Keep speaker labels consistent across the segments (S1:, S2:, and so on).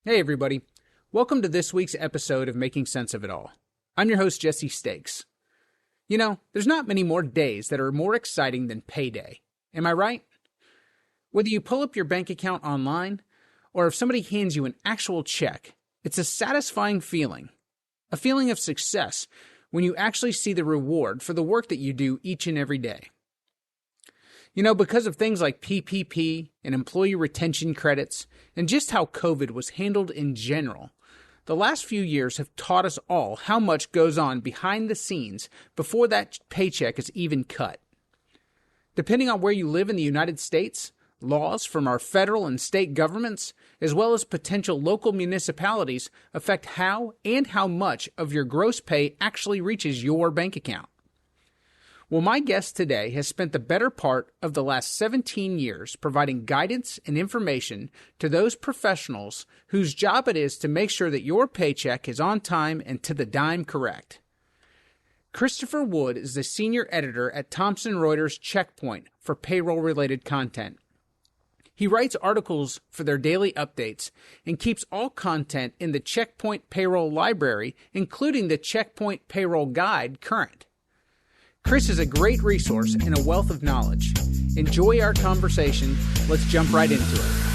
S1: Hey, everybody. Welcome to this week's episode of Making Sense of It All. I'm your host, Jesse Stakes. You know, there's not many more days that are more exciting than payday. Am I right? Whether you pull up your bank account online, or if somebody hands you an actual check, it's a satisfying feeling. A feeling of success when you actually see the reward for the work that you do each and every day. You know, because of things like PPP and employee retention credits, and just how COVID was handled in general, the last few years have taught us all how much goes on behind the scenes before that paycheck is even cut. Depending on where you live in the United States, laws from our federal and state governments, as well as potential local municipalities, affect how and how much of your gross pay actually reaches your bank account. Well, my guest today has spent the better part of the last 17 years providing guidance and information to those professionals whose job it is to make sure that your paycheck is on time and to the dime correct. Christopher Wood is the senior editor at Thomson Reuters Checkpoint for payroll-related content. He writes articles for their daily updates and keeps all content in the Checkpoint Payroll Library, including the Checkpoint Payroll Guide current. Chris is a great resource and a wealth of knowledge. Enjoy our conversation. Let's jump right into it.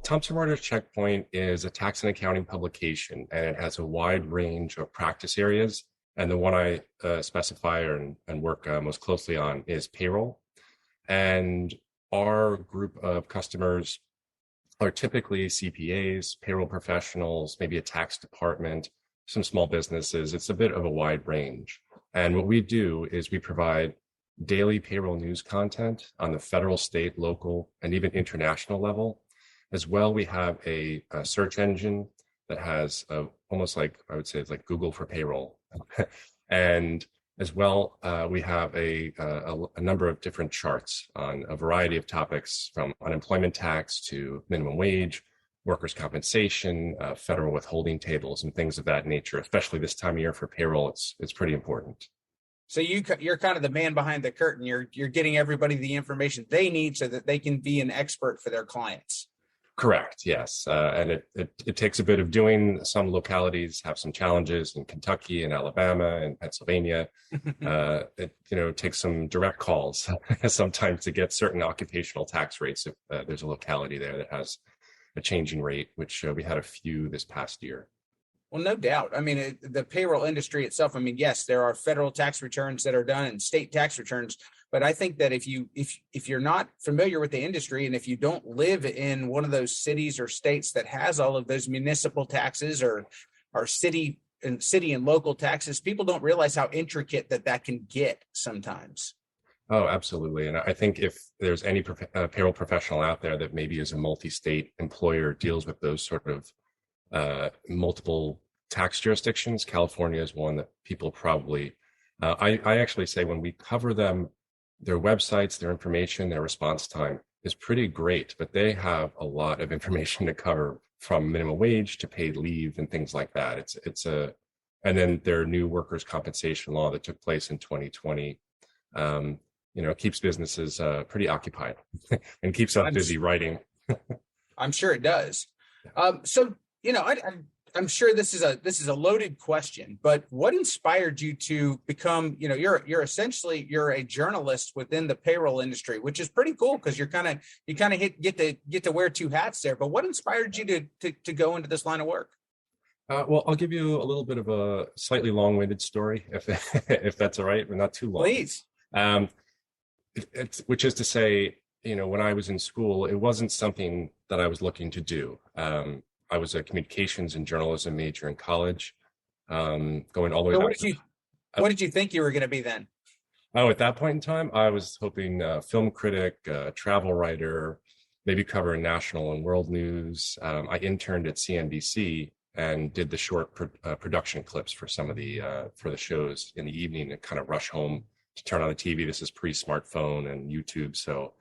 S2: Thomson Reuters Checkpoint is a tax and accounting publication, and it has a wide range of practice areas. And the one I specify and work most closely on is payroll. And our group of customers are typically CPAs, payroll professionals, maybe a tax department, some small businesses. It's a bit of a wide range. And what we do is we provide daily payroll news content on the federal, state, local, and even international level. As well, we have a search engine that has almost like, I would say, it's like Google for payroll. And as well, we have a number of different charts on a variety of topics, from unemployment tax to minimum wage, workers' compensation, federal withholding tables, and things of that nature. Especially this time of year for payroll, it's pretty important.
S1: So you're kind of the man behind the curtain. You're getting everybody the information they need so that they can be an expert for their clients.
S2: Correct. Yes. And it takes a bit of doing. Some localities have some challenges in Kentucky and Alabama and Pennsylvania. It takes some direct calls sometimes to get certain occupational tax rates if there's a locality there that has a changing rate, which we had a few this past year.
S1: Well, no doubt. I mean, the payroll industry itself, I mean, yes, there are federal tax returns that are done and state tax returns. But I think that if you're not familiar with the industry, and if you don't live in one of those cities or states that has all of those municipal taxes or city and local taxes, people don't realize how intricate that can get sometimes.
S2: Oh, absolutely. And I think if there's any payroll professional out there that maybe is a multi-state employer, deals with those sort of multiple tax jurisdictions, California is one that people probably, I actually say when we cover them, their websites, their information, their response time is pretty great, but they have a lot of information to cover, from minimum wage to paid leave and things like that. And then their new workers' compensation law that took place in 2020, keeps businesses pretty occupied and keeps us busy writing.
S1: I'm sure it does. I'm sure this is a loaded question, but what inspired you to become, you're a journalist within the payroll industry, which is pretty cool because you get to wear two hats there. But what inspired you to go into this line of work?
S2: Well, I'll give you a little bit of a slightly long-winded story, if that's all right, but not too long.
S1: Please.
S2: Which is to say, when I was in school, it wasn't something that I was looking to do. I was a communications and journalism major in college, going all the way back.
S1: What did you think you were going to be then?
S2: Oh, at that point in time, I was hoping film critic, travel writer, maybe cover national and world news. I interned at CNBC and did the short production clips for some of the shows in the evening and kind of rush home to turn on the TV. This is pre-smartphone and YouTube. So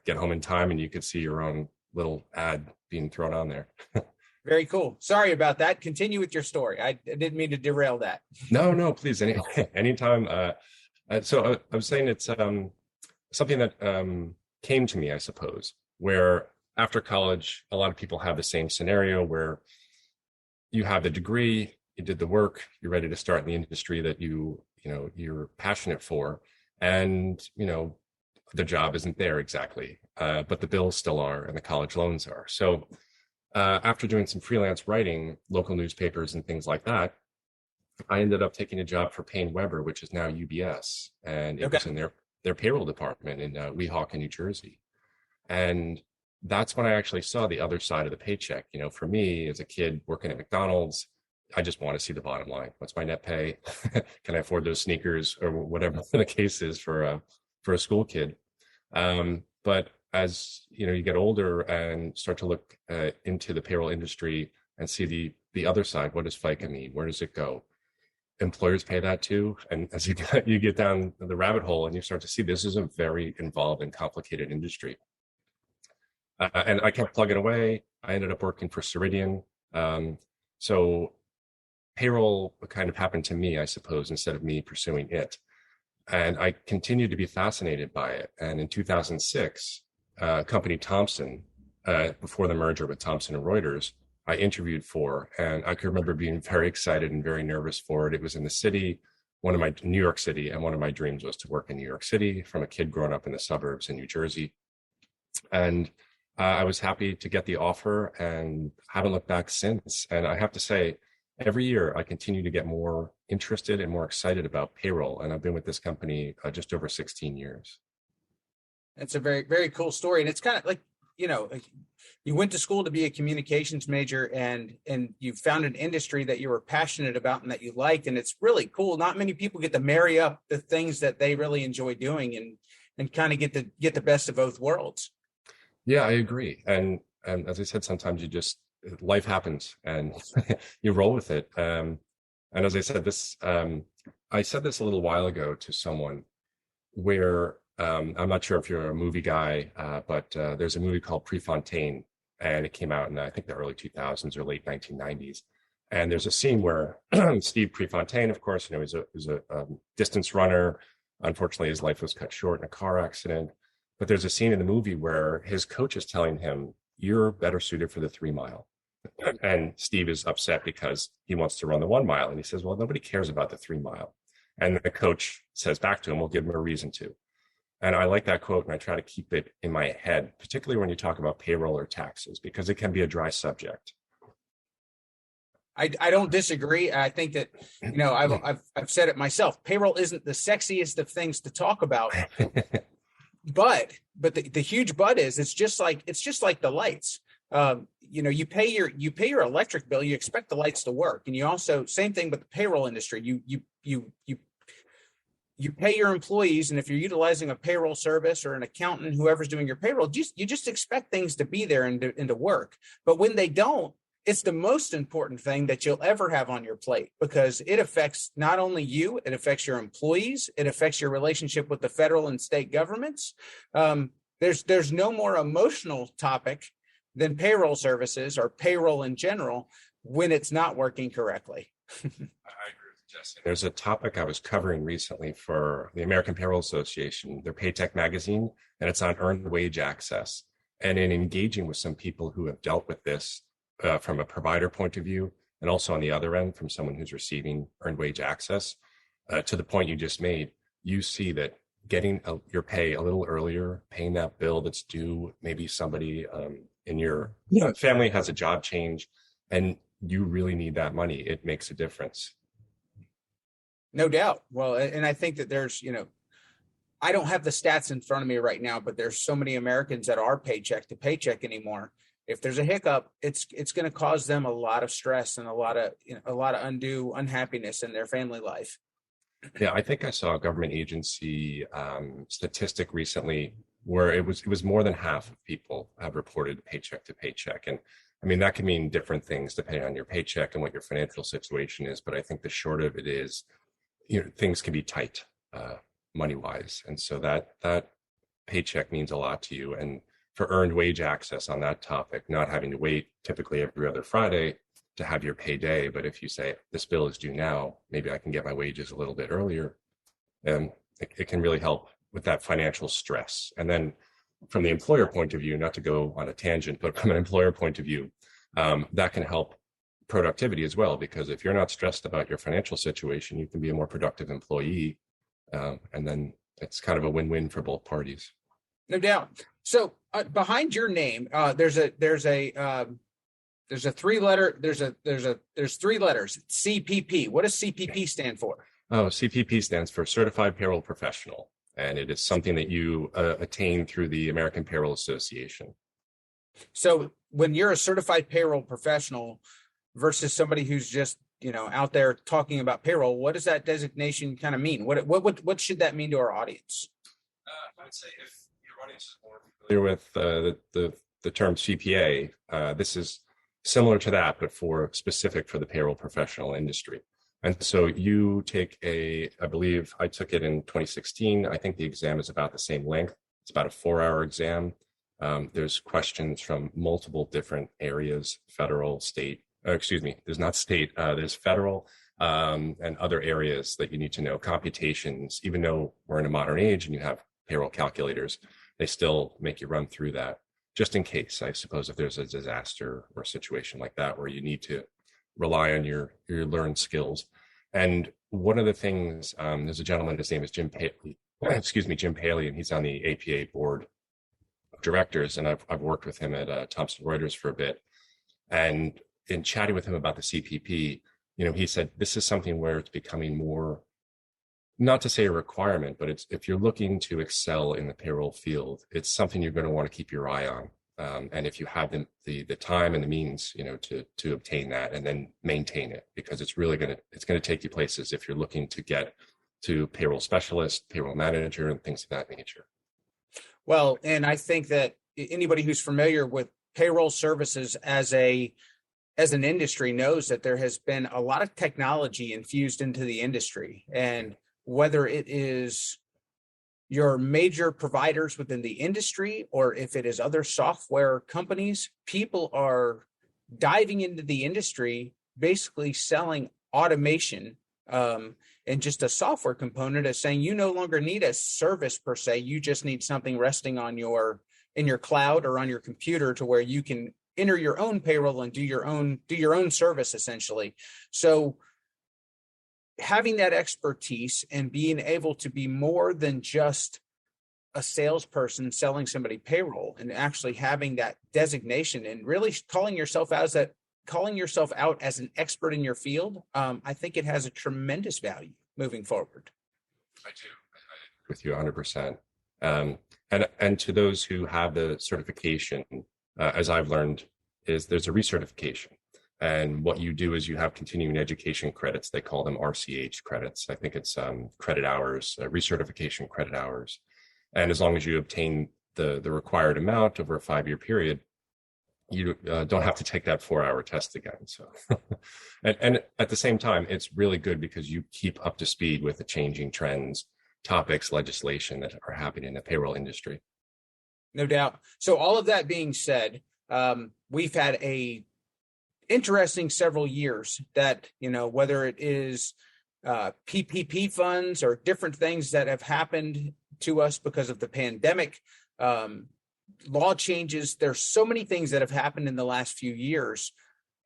S2: get home in time and you could see your own little ad being thrown on there.
S1: Very cool. Sorry about that. Continue with your story. I didn't mean to derail that.
S2: No, please. Anytime. So I was saying it's something that came to me, I suppose, where after college, a lot of people have the same scenario where you have the degree, you did the work, you're ready to start in the industry that you're passionate for, and the job isn't there exactly, but the bills still are and the college loans are. So after doing some freelance writing, local newspapers and things like that, I ended up taking a job for Payne Weber, which is now UBS, and it was in their payroll department in Weehawken, New Jersey. And that's when I actually saw the other side of the paycheck. For me as a kid working at McDonald's, I just want to see the bottom line. What's my net pay? Can I afford those sneakers or whatever the case is for a school kid? But as you get older and start to look into the payroll industry and see the other side, what does FICA mean? Where does it go? Employers pay that too. And as you get down the rabbit hole and you start to see this is a very involved and complicated industry. And I kept plugging away. I ended up working for Ceridian. So payroll kind of happened to me, I suppose, instead of me pursuing it. And I continued to be fascinated by it. And in 2006, company Thomson, before the merger with Thomson Reuters, I interviewed for, and I can remember being very excited and very nervous for it. It was in the city, New York City, and one of my dreams was to work in New York City from a kid growing up in the suburbs in New Jersey. And I was happy to get the offer and haven't looked back since. And I have to say, every year I continue to get more interested and more excited about payroll. And I've been with this company just over 16 years.
S1: That's a very, very cool story. And it's kind of like, you went to school to be a communications major and you found an industry that you were passionate about and that you liked. And it's really cool. Not many people get to marry up the things that they really enjoy doing and kind of get the best of both worlds.
S2: Yeah, I agree. And as I said, sometimes life happens and you roll with it. And as I said, I said this a little while ago to someone where I'm not sure if you're a movie guy, but there's a movie called Prefontaine, and it came out in I think the early 2000s or late 1990s. And there's a scene where Steve Prefontaine, of course, he's a distance runner. Unfortunately, his life was cut short in a car accident. But there's a scene in the movie where his coach is telling him, "You're better suited for the 3 mile." And Steve is upset because he wants to run the 1 mile. And he says, "Well, nobody cares about the 3 mile." And the coach says back to him, "We'll give him a reason to." And I like that quote, and I try to keep it in my head, particularly when you talk about payroll or taxes, because it can be a dry subject.
S1: I don't disagree. I think that, I've said it myself. Payroll isn't the sexiest of things to talk about. But the huge but is it's just like the lights. You pay your electric bill, you expect the lights to work. And you also, same thing with the payroll industry. You pay your employees, and if you're utilizing a payroll service or an accountant, whoever's doing your payroll, you just expect things to be there and to work. But when they don't, it's the most important thing that you'll ever have on your plate, because it affects not only you, it affects your employees, it affects your relationship with the federal and state governments. There's no more emotional topic than payroll services or payroll in general when it's not working correctly.
S2: I agree with Jesse. There's a topic I was covering recently for the American Payroll Association, their Paycheck magazine, and it's on earned wage access. And in engaging with some people who have dealt with this from a provider point of view, and also on the other end from someone who's receiving earned wage access, to the point you just made, you see that getting your pay a little earlier, paying that bill that's due, maybe somebody in your family has a job change and you really need that money, it makes a difference.
S1: No doubt. Well, and I think that there's, I don't have the stats in front of me right now, but there's so many Americans that are paycheck to paycheck anymore. If there's a hiccup, it's going to cause them a lot of stress and a lot of undue unhappiness in their family life.
S2: Yeah, I think I saw a government agency statistic recently where it was more than half of people have reported paycheck to paycheck. And I mean, that can mean different things depending on your paycheck and what your financial situation is. But I think the short of it is, things can be tight. money-wise. And so that paycheck means a lot to you. And for earned wage access on that topic, not having to wait typically every other Friday to have your payday, but if you say this bill is due now, maybe I can get my wages a little bit earlier, and it can really help with that financial stress. And then from the employer point of view, not to go on a tangent, but from an employer point of view, that can help productivity as well, because if you're not stressed about your financial situation, you can be a more productive employee, and then it's kind of a win-win for both parties.
S1: No doubt. So behind your name, there's three letters. CPP. What does CPP stand for?
S2: Oh, CPP stands for Certified Payroll Professional, and it is something that you attain through the American Payroll Association.
S1: So when you're a certified payroll professional versus somebody who's just, out there talking about payroll, what does that designation kind of mean? What should that mean to our audience?
S2: I would say if your audience is more familiar with the term CPA, this is similar to that, but specific for the payroll professional industry. And so you take I believe I took it in 2016. I think the exam is about the same length. It's about a 4-hour exam. There's questions from multiple different areas, federal, state, there's not state, there's federal, and other areas that you need to know. Computations, even though we're in a modern age and you have payroll calculators, they still make you run through that just in case, I suppose, if there's a disaster or a situation like that where you need to rely on your learned skills. And one of the things, there's a gentleman, his name is Jim Paley, and he's on the APA board of directors. And I've worked with him at Thomson Reuters for a bit. And in chatting with him about the CPP, he said, this is something where it's becoming more, not to say a requirement, but if you're looking to excel in the payroll field, it's something you're going to want to keep your eye on. And if you have the time and the means, to obtain that and then maintain it, because it's really going to take you places if you're looking to get to payroll specialist, payroll manager, and things of that nature.
S1: Well, and I think that anybody who's familiar with payroll services as an industry knows that there has been a lot of technology infused into the industry, and whether it is your major providers within the industry or if it is other software companies, people are diving into the industry, basically selling automation and just a software component, as saying you no longer need a service per se. You just need something resting on in your cloud or on your computer to where you can enter your own payroll and do your own service, essentially. So having that expertise and being able to be more than just a salesperson selling somebody payroll, and actually having that designation and really calling yourself out as an expert in your field, I think it has a tremendous value moving forward.
S2: I do. I with you 100%. And to those who have the certification, as I've learned, is there's a recertification. And what you do is you have continuing education credits. They call them RCH credits. I think it's credit hours, recertification credit hours. And as long as you obtain the required amount over a 5-year period, you don't have to take that 4-hour test again. So, and at the same time, it's really good because you keep up to speed with the changing trends, topics, legislation that are happening in the payroll industry.
S1: No doubt. So all of that being said, we've had a interesting several years that, whether it is PPP funds or different things that have happened to us because of the pandemic, law changes. There's so many things that have happened in the last few years.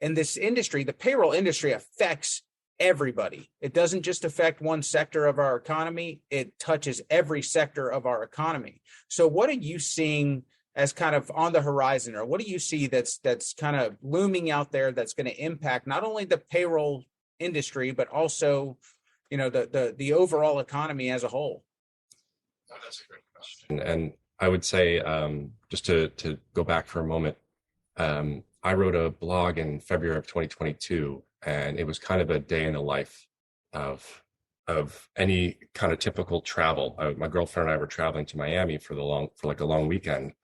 S1: And this industry, the payroll industry, affects everybody. It doesn't just affect one sector of our economy. It touches every sector of our economy. So what are you seeing as kind of on the horizon, or what do you see that's kind of looming out there that's going to impact not only the payroll industry, but also, the overall economy as a whole?
S2: Oh, that's a great question. And I would say, just to go back for a moment, I wrote a blog in February of 2022, and it was kind of a day in the life of any kind of typical travel. My girlfriend and I were traveling to Miami for like a long weekend.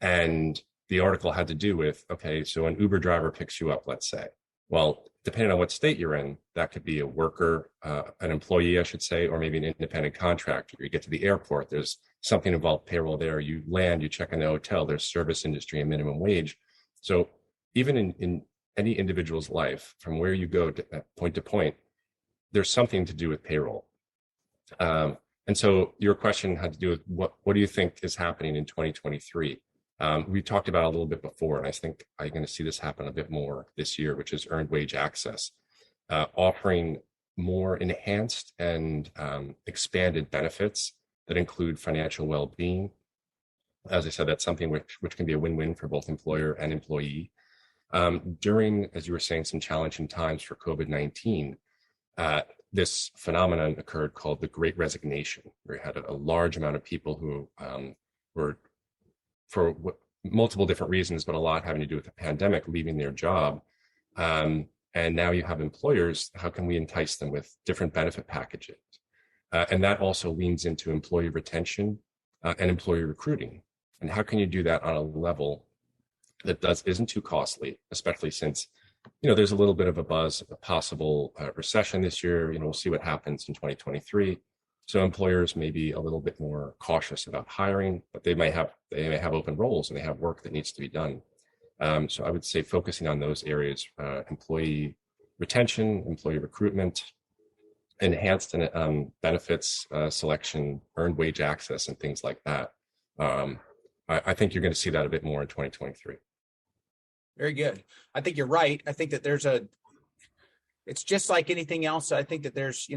S2: And the article had to do with, okay, so an Uber driver picks you up, let's say, Well, depending on what state you're in, that could be a worker, an employee, I should say, or maybe an independent contractor. You get to the airport, there's something involved payroll there. You land, you check in the hotel, there's service industry and minimum wage. So even in any individual's life, from where you go to point, there's something to do with payroll. And so your question had to do with what do you think is happening in 2023? We talked about it a little bit before, and I think I'm going to see this happen a bit more this year, which is earned wage access, offering more enhanced and expanded benefits that include financial well-being. As I said, that's something which can be a win-win for both employer and employee. During, as you were saying, some challenging times for COVID-19, this phenomenon occurred called the Great Resignation, where you had a large amount of people who were, for multiple different reasons, but a lot having to do with the pandemic, leaving their job. And now you have employers, how can we entice them with different benefit packages? And that also leans into employee retention and employee recruiting. And how can you do that on a level that isn't too costly, especially since, there's a little bit of a buzz of a possible recession this year. We'll see what happens in 2023. So employers may be a little bit more cautious about hiring, but they may have open roles and they have work that needs to be done. So I would say focusing on those areas, employee retention, employee recruitment, enhanced benefits selection, earned wage access, and things like that. I think you're going to see that a bit more in 2023.
S1: Very good. I think you're right. I think that it's just like anything else. I think that there's,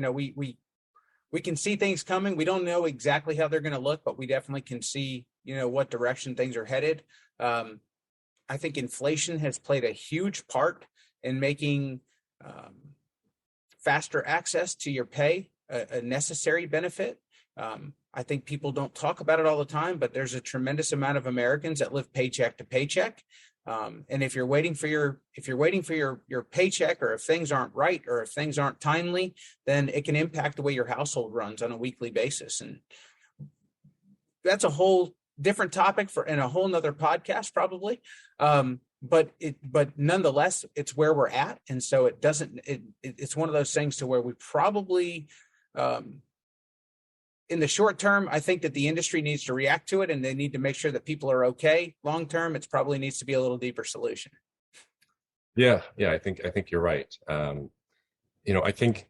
S1: we can see things coming. We don't know exactly how they're going to look, but we definitely can see, what direction things are headed. I think inflation has played a huge part in making faster access to your pay a necessary benefit. I think people don't talk about it all the time, but there's a tremendous amount of Americans that live paycheck to paycheck. And if you're waiting for your paycheck, or if things aren't right, or if things aren't timely, then it can impact the way your household runs on a weekly basis. And that's a whole different topic and a whole nother podcast probably. But nonetheless, it's where we're at. And so it's one of those things to where we probably, in the short term, I think that the industry needs to react to it, and they need to make sure that people are okay. Long term, it probably needs to be a little deeper solution.
S2: Yeah, I think you're right. I think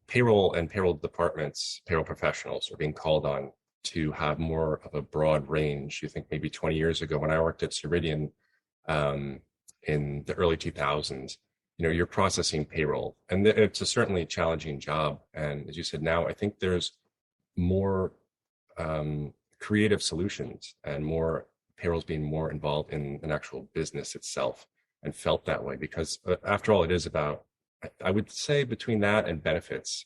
S2: payroll and payroll departments, payroll professionals are being called on to have more of a broad range. You think maybe 20 years ago when I worked at Ceridian in the early 2000s, you're processing payroll, and it's a certainly challenging job. And as you said, now I think there's more creative solutions and more payrolls being more involved in an actual business itself, and felt that way because after all, it is about, I would say, between that and benefits,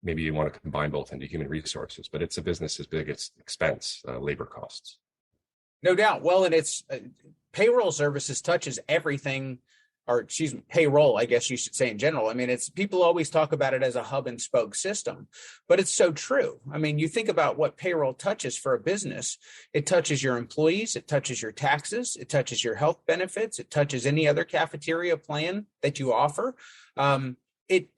S2: maybe you want to combine both into human resources, but it's a business's biggest expense, labor costs.
S1: No doubt. Well, and it's payroll services touches everything, or excuse me, payroll, I guess you should say in general. I mean, it's people always talk about it as a hub and spoke system, but it's so true. I mean, you think about what payroll touches for a business. It touches your employees, it touches your taxes, it touches your health benefits, it touches any other cafeteria plan that you offer.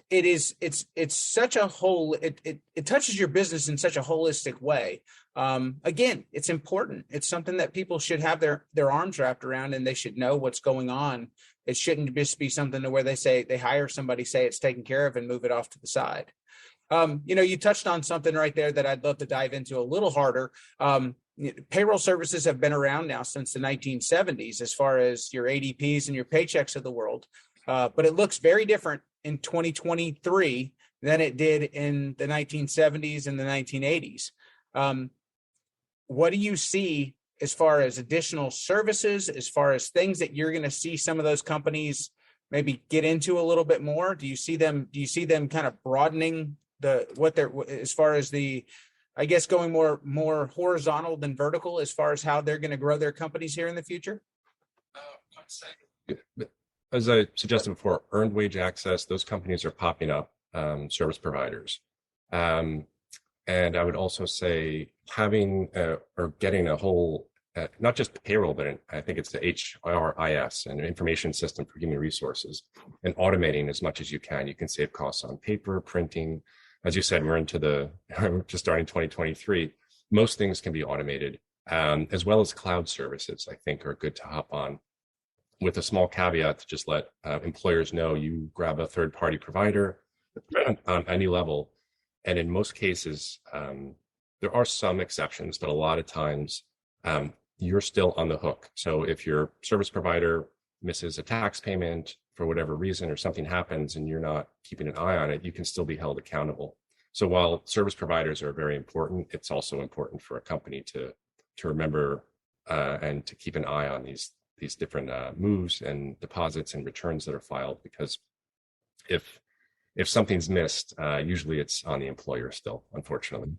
S1: It's such a whole, it touches your business in such a holistic way. Again, it's important. It's something that people should have their arms wrapped around, and they should know what's going on. It shouldn't just be something to where they hire somebody, say it's taken care of, and move it off to the side. You touched on something right there that I'd love to dive into a little harder. Payroll services have been around now since the 1970s, as far as your ADPs and your paychecks of the world. But it looks very different in 2023 than it did in the 1970s and the 1980s. What do you see as far as additional services, as far as things that you're going to see some of those companies maybe get into a little bit more? Do you see them kind of broadening as far as I guess going more horizontal than vertical as far as how they're going to grow their companies here in the future?
S2: As I suggested before, earned wage access, those companies are popping up, service providers. And I would also say having or getting a whole not just payroll, but I think it's the HRIS, an information system for human resources, and automating as much as you can. You can save costs on paper, printing. As you said, we're just starting 2023. Most things can be automated, as well as cloud services, I think, are good to hop on, with a small caveat to just let employers know you grab a third-party provider on any level. And in most cases, there are some exceptions, but a lot of times you're still on the hook. So if your service provider misses a tax payment for whatever reason, or something happens and you're not keeping an eye on it, you can still be held accountable. So while service providers are very important, it's also important for a company to remember and to keep an eye on these different moves and deposits and returns that are filed, because if something's missed, usually it's on the employer still, unfortunately.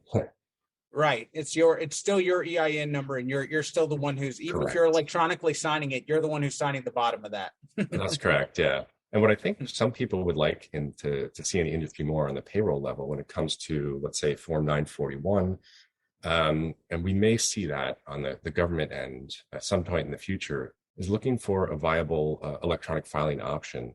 S1: Right. It's still your EIN number, and you're still the one who's, even
S2: Correct.
S1: if you're electronically signing it, you're the one who's signing the bottom of that.
S2: That's correct. Yeah. And what I think some people would like to see in the industry more on the payroll level, when it comes to, let's say, Form 941, and we may see that on the government end at some point in the future, is looking for a viable electronic filing option.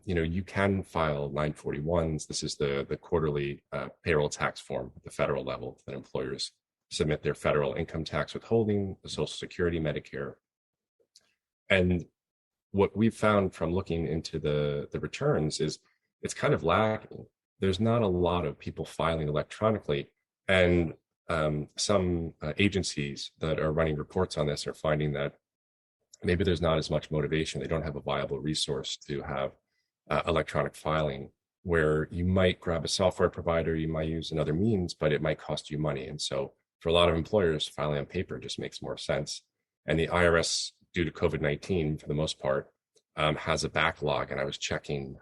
S2: You can file 941s. This is the quarterly payroll tax form at the federal level that employers submit their federal income tax withholding, the Social Security, Medicare. And what we've found from looking into the returns is it's kind of lacking. There's not a lot of people filing electronically. And some agencies that are running reports on this are finding that maybe there's not as much motivation. They don't have a viable resource to have electronic filing, where you might grab a software provider, you might use another means, but it might cost you money. And so for a lot of employers, filing on paper just makes more sense. And the IRS, due to COVID-19, for the most part, has a backlog. And I was checking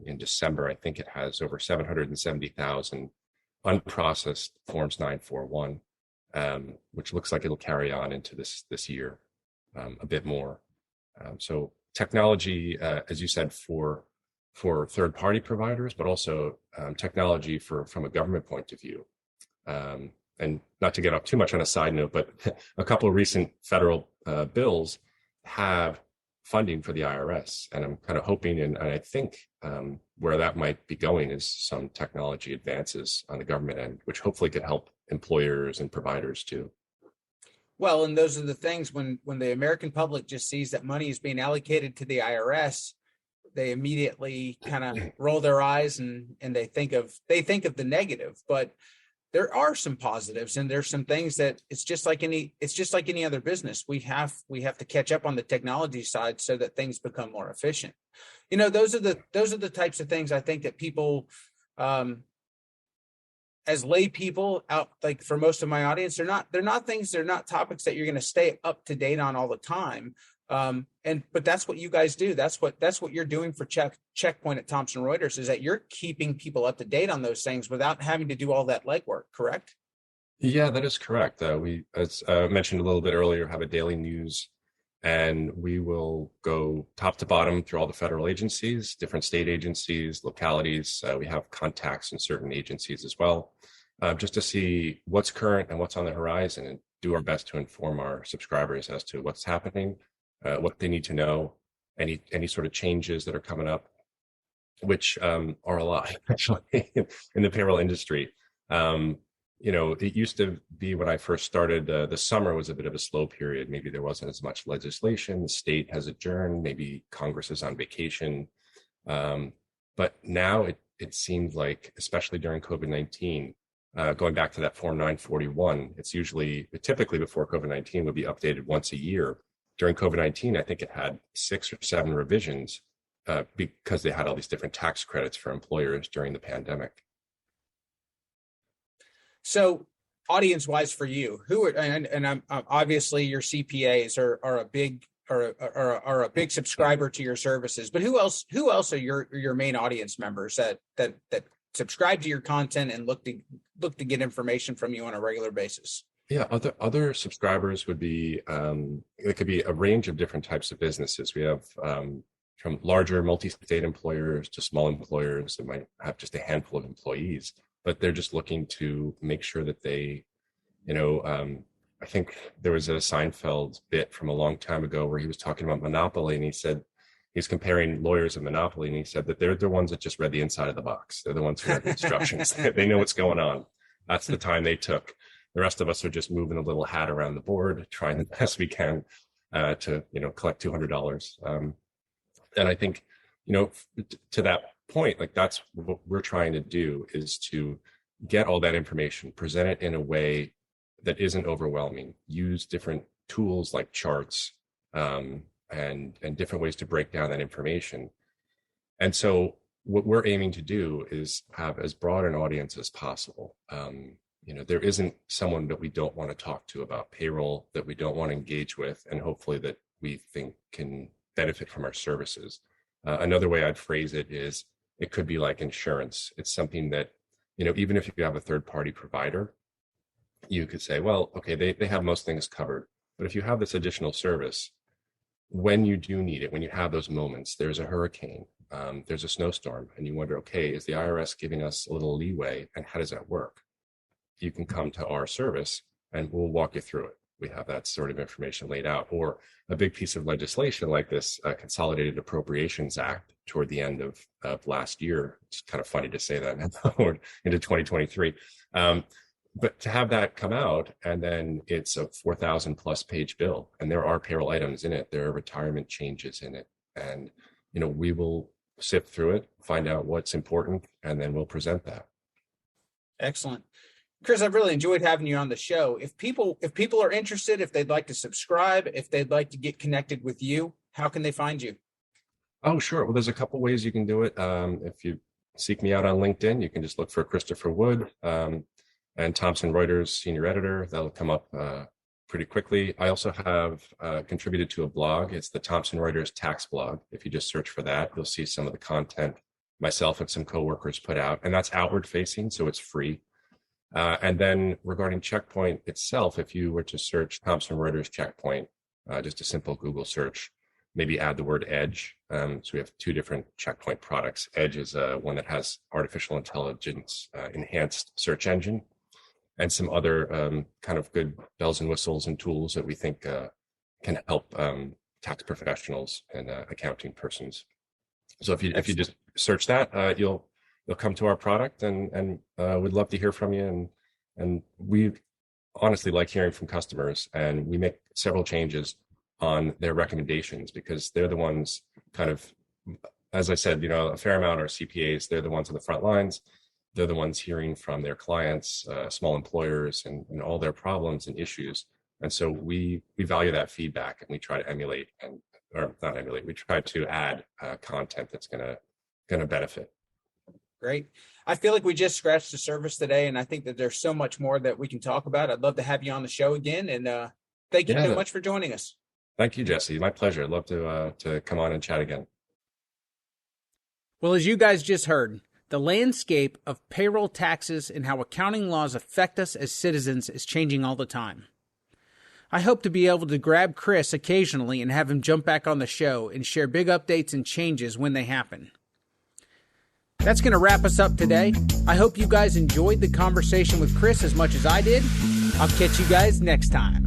S2: in December, I think it has over 770,000 unprocessed Forms 941, which looks like it'll carry on into this year. A bit more. So technology, as you said, for third-party providers, but also technology from a government point of view. And not to get off too much on a side note, but a couple of recent federal bills have funding for the IRS. And I'm kind of hoping, and I think where that might be going is some technology advances on the government end, which hopefully could help employers and providers too.
S1: Well, and those are the things when the American public just sees that money is being allocated to the IRS, they immediately kind of roll their eyes and they think of the negative. But there are some positives, and there's some things that it's just like any other business. We have to catch up on the technology side so that things become more efficient. Those are the types of things I think that people, as lay people out, like for most of my audience, they're not topics that you're going to stay up to date on all the time. But that's what you guys do. That's what you're doing for Checkpoint at Thomson Reuters, is that you're keeping people up to date on those things without having to do all that legwork, correct?
S2: Yeah, that is correct. We, as mentioned a little bit earlier, have a daily news, and we will go top to bottom through all the federal agencies, different state agencies, localities. We have contacts in certain agencies as well, just to see what's current and what's on the horizon, and do our best to inform our subscribers as to what's happening, what they need to know, any sort of changes that are coming up, which are a lot actually in the payroll industry. It used to be, when I first started, the summer was a bit of a slow period. Maybe there wasn't as much legislation. The state has adjourned. Maybe Congress is on vacation. But now it seems like, especially during COVID-19, going back to that Form 941, typically before COVID-19 would be updated once a year. During COVID-19, I think it had 6 or 7 revisions because they had all these different tax credits for employers during the pandemic.
S1: So, audience-wise, for you, I'm obviously your CPAs are a big subscriber to your services, but who else are your main audience members that subscribe to your content and look to get information from you on a regular basis?
S2: Yeah, other subscribers would be, it could be a range of different types of businesses. We have from larger multi-state employers to small employers that might have just a handful of employees, but they're just looking to make sure that they, I think there was a Seinfeld bit from a long time ago where he was talking about Monopoly, and he said he's comparing lawyers and Monopoly, and he said that they're the ones that just read the inside of the box. They're the ones who read the instructions. They know what's going on. That's the time they took. The rest of us are just moving a little hat around the board, trying the best we can to collect $200. And I think to that point, like that's what we're trying to do, is to get all that information, present it in a way that isn't overwhelming, use different tools like charts and different ways to break down that information. And so what we're aiming to do is have as broad an audience as possible. There isn't someone that we don't want to talk to about payroll, that we don't want to engage with, and hopefully that we think can benefit from our services. Another way I'd phrase it is, it could be like insurance. It's something that, even if you have a third-party provider, you could say, well, okay, they have most things covered. But if you have this additional service, when you do need it, when you have those moments, there's a hurricane, there's a snowstorm, and you wonder, okay, is the IRS giving us a little leeway, and how does that work? You can come to our service and we'll walk you through it. We have that sort of information laid out. Or a big piece of legislation like this Consolidated Appropriations Act toward the end of last year. It's kind of funny to say that into 2023. But to have that come out, and then it's a 4,000 plus page bill, and there are payroll items in it, there are retirement changes in it, and we will sift through it, find out what's important, and then we'll present that.
S1: Excellent. Chris, I've really enjoyed having you on the show. If people are interested, if they'd like to subscribe, if they'd like to get connected with you, how can they find you?
S2: Oh, sure. Well, there's a couple ways you can do it. If you seek me out on LinkedIn, you can just look for Christopher Wood and Thomson Reuters Senior Editor. That'll come up pretty quickly. I also have contributed to a blog. It's the Thomson Reuters Tax Blog. If you just search for that, you'll see some of the content myself and some coworkers put out, and that's outward facing, so it's free. And then regarding Checkpoint itself, if you were to search Thomson Reuters Checkpoint, just a simple Google search, maybe add the word Edge. So we have two different Checkpoint products. Edge is one that has artificial intelligence enhanced search engine, and some other kind of good bells and whistles and tools that we think can help tax professionals and accounting persons. So if you just search that, you'll come to our product, and we'd love to hear from you. And we honestly like hearing from customers, and we make several changes on their recommendations, because they're the ones kind of, as I said, a fair amount are CPAs. They're the ones on the front lines. They're the ones hearing from their clients, small employers, and all their problems and issues. And so we value that feedback, and we try to we try to add content that's going to benefit.
S1: Great. I feel like we just scratched the surface today, and I think that there's so much more that we can talk about. I'd love to have you on the show again, and thank you so much for joining us.
S2: Thank you, Jesse. My pleasure. I'd love to come on and chat again.
S1: Well, as you guys just heard, the landscape of payroll taxes and how accounting laws affect us as citizens is changing all the time. I hope to be able to grab Chris occasionally and have him jump back on the show and share big updates and changes when they happen. That's going to wrap us up today. I hope you guys enjoyed the conversation with Chris as much as I did. I'll catch you guys next time.